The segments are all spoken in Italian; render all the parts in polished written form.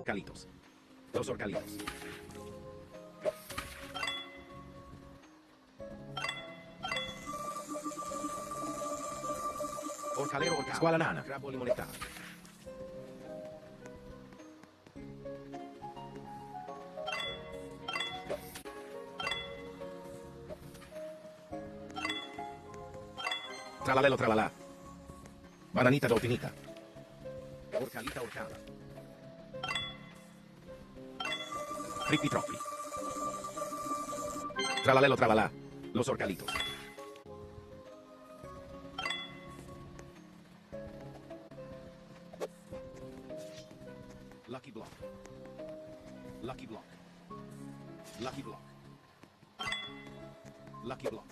Orcalitos. Los Orcalitos. Orcalero Orcalo. Squala nana. Crabbo limonetà. Tralalelo tralalà. Bananita dolfinita. Orcalita orcala. Trippi troppi. Tralalelo tralalà. Los Orcalitos. Lucky Block. Lucky Block. Lucky Block. Lucky Block.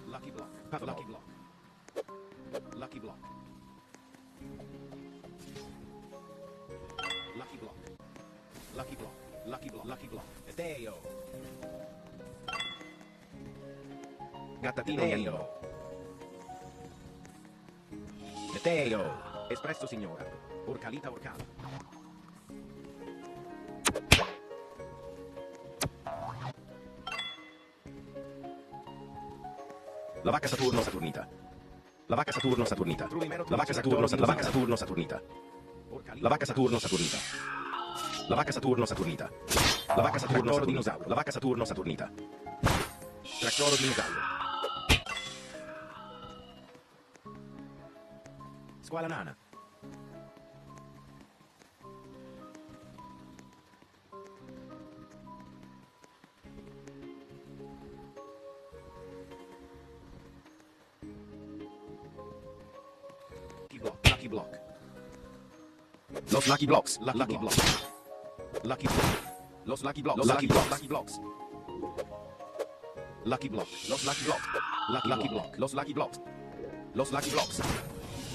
Lucky Block. Lucky Block. Lucky Block. Lucky Block. Lucky Block. Lucky Block. Lucky Block. Teo. Gattatino Teo. Teo. Espresso signora. Orcalita orcala. La vacca Saturno Saturnita. La vacca Saturno Saturnita. La vacca Saturno Saturnita. La vacca Saturno Saturnita. La vacca Saturno Saturnita. La vacca Saturno Saturnita. La vacca Saturno dinosauro. La vacca Saturno Saturnita. Tractoro dinosauro. Squala nana. Lucky Block. Los Lucky Blocks. Lucky Block. Lucky Block. Los Lucky Blocks. Lucky Blocks. Lucky Blocks. Lucky Block. Los Lucky Blocks. Lucky Block. Los Lucky Blocks. Los Lucky Blocks.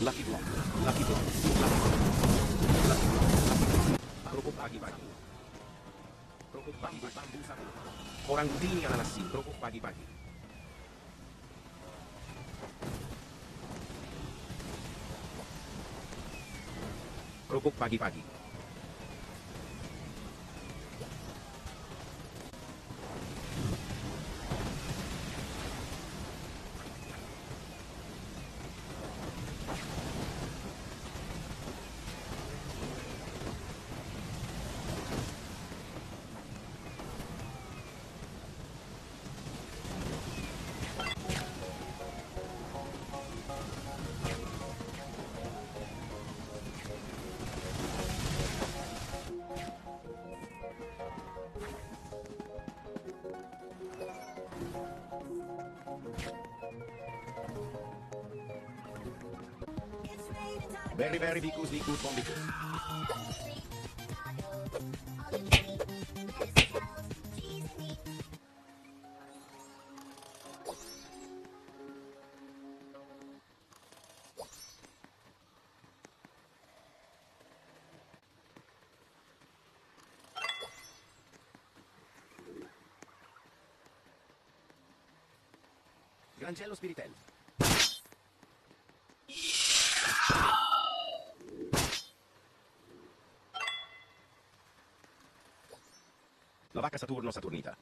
Lucky Block. Lucky Block. Lucky Block. Pagi pagi. Pagi pagi. Orangutini ananassi. Pagi pagi. Kerupuk pagi-pagi. Very, very because bomb because. Grancello Spiritello. La vacca Saturno Saturnita.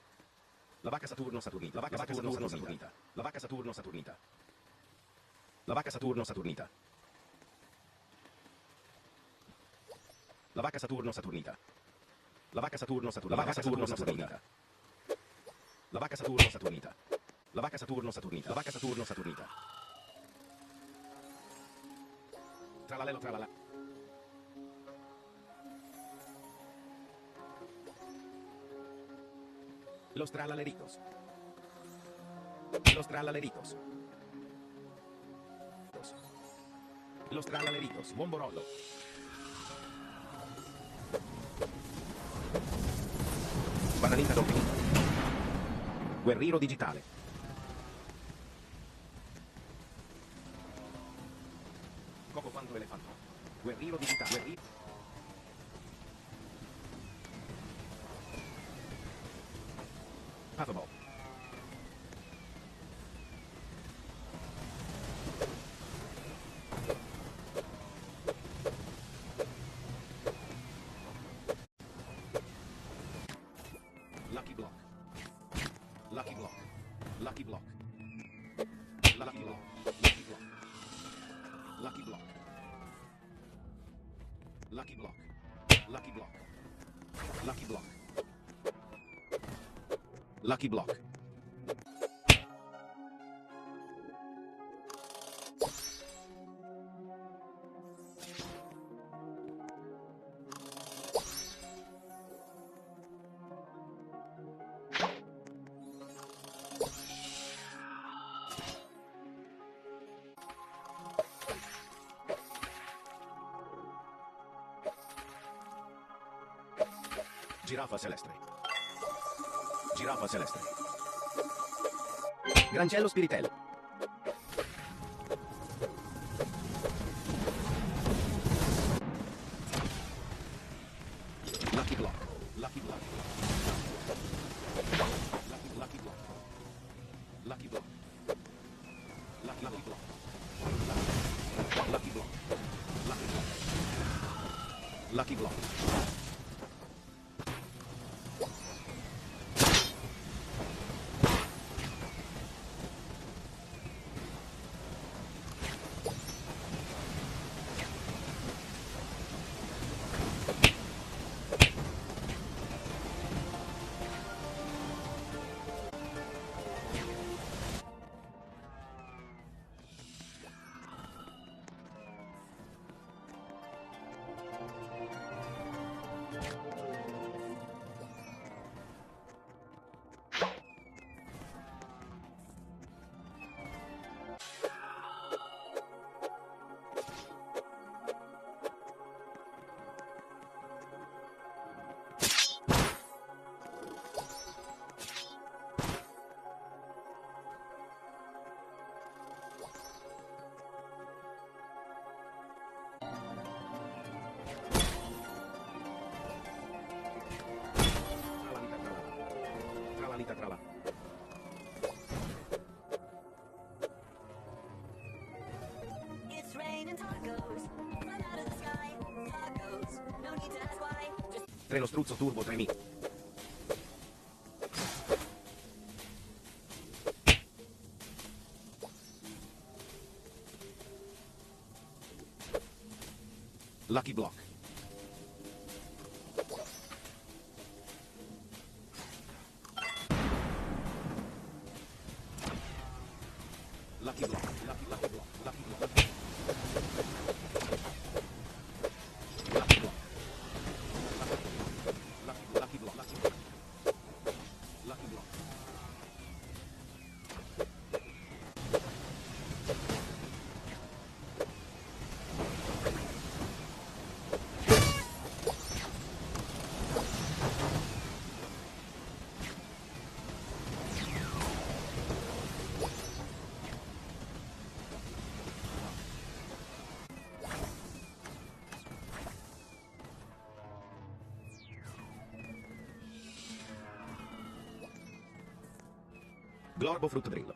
La vacca Saturno Saturnita. La vacca Saturno Saturnita. La vacca Saturno Saturnita. La vacca Saturno Saturnita. La vacca Saturno Saturnita. La vacca Saturno Saturnita. La vacca Saturno Saturnita. La vacca Saturno Saturnita. La vacca Saturno Saturnita. La vacca Saturno Saturnita. Tralalelo tralala. Los tralaleritos. Los tralaleritos. Los tralaleritos. Bomborollo. Bananita dolfinita. Guerriero digitale. Coco quanto elefante. Guerriero digitale. Puffball. Lucky block. Lucky block. Lucky block. Lucky block. Lucky block. Lucky block. Lucky block. Lucky block. Lucky block. Giraffa celeste. Giraffa celeste. Grancello spiritello. Lucky block. Lucky block. Lucky block. Lucky block. Lucky block. Lucky block. Lucky block. Lucky block. Tralalita trala. It's raining tacos from out of the sky. Tacos, no need to ask why. Just Treno struzzo turbo 3000. Lucky block. Lucky block. Lucky block. Lucky block. Lucky block. Lucky block. Lucky block. Lucky block. Glorbo fruttodrillo.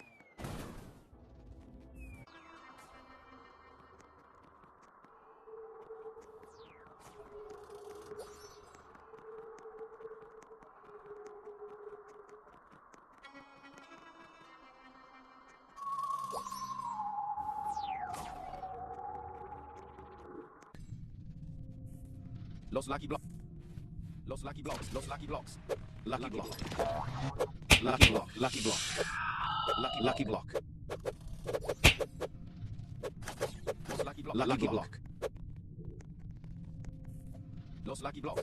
Los Lucky Blocks. Los Lucky Blocks. Los Lucky Blocks. Lucky Block. Lucky Block. Lucky Block. Lucky Block. Los Lucky Block. Lucky Block. Los Lucky Block.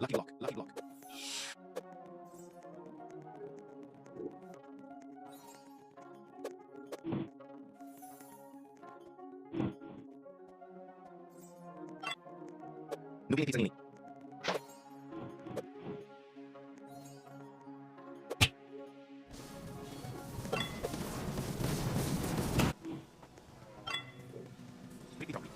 Lucky block. Lucky block. Nubian pizza ini. Creepy property.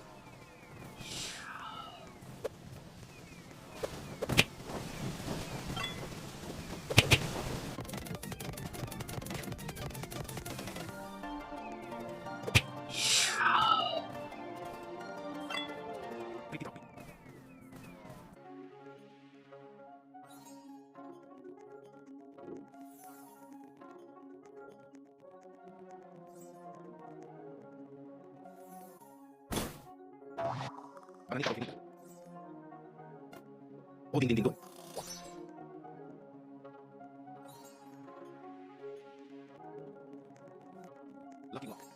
Creepy property. Parang hindi ko pinita. Oh, ding ding ding dong. Lucky block.